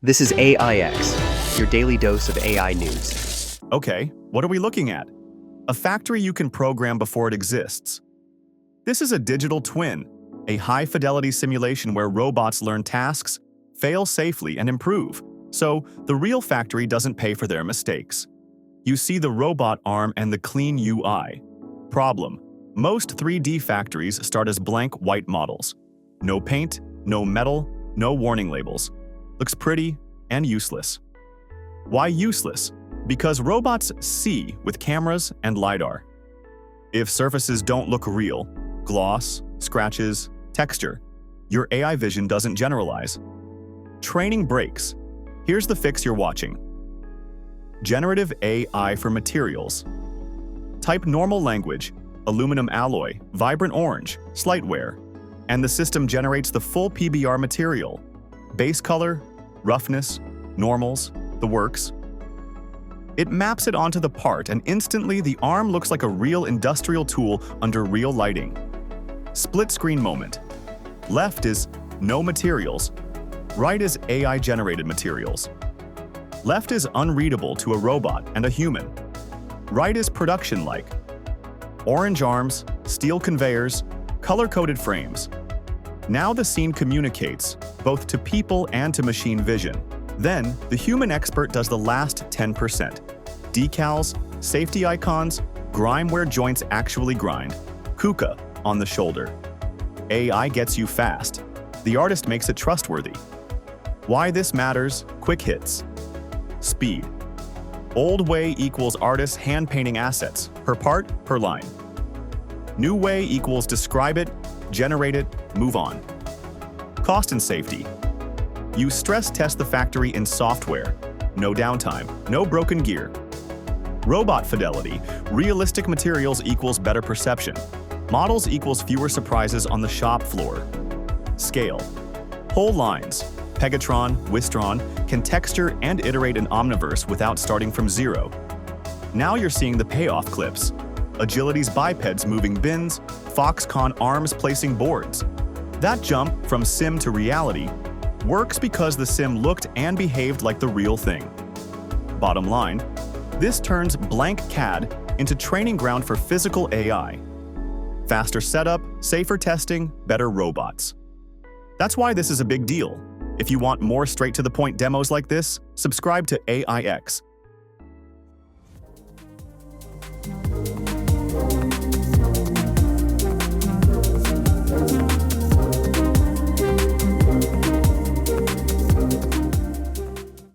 This is AIX, your daily dose of AI news. Okay, what are we looking at? A factory you can program before it exists. This is a digital twin, a high-fidelity simulation where robots learn tasks, fail safely, and improve, so the real factory doesn't pay for their mistakes. You see the robot arm and the clean UI. Problem: most 3D factories start as blank white models. No paint, no metal, no warning labels. Looks pretty and useless. Why useless? Because robots see with cameras and LiDAR. If surfaces don't look real, gloss, scratches, texture, your AI vision doesn't generalize. Training breaks. Here's the fix you're watching. Generative AI for materials. Type normal language, aluminum alloy, vibrant orange, slight wear, and the system generates the full PBR material. Base color, roughness, normals, the works. It maps it onto the part, and instantly the arm looks like a real industrial tool under real lighting. Split screen moment. Left is no materials. Right is AI-generated materials. Left is unreadable to a robot and a human. Right is production-like. Orange arms, steel conveyors, color-coded frames. Now the scene communicates, both to people and to machine vision. Then, the human expert does the last 10%. Decals, safety icons, grime where joints actually grind, KUKA on the shoulder. AI gets you fast. The artist makes it trustworthy. Why this matters? Quick hits. Speed. Old way equals artist hand-painting assets, per part, per line. New way equals describe it, generate it, move on. Cost and safety. You stress test the factory in software. No downtime, no broken gear. Robot fidelity. Realistic materials equals better perception. Models equals fewer surprises on the shop floor. Scale. Whole lines. Pegatron, Wistron can texture and iterate an Omniverse without starting from zero. Now you're seeing the payoff clips. Agility's bipeds moving bins, Foxconn arms placing boards. That jump from sim to reality works because the sim looked and behaved like the real thing. Bottom line, this turns blank CAD into training ground for physical AI. Faster setup, safer testing, better robots. That's why this is a big deal. If you want more straight-to-the-point demos like this, subscribe to AIX.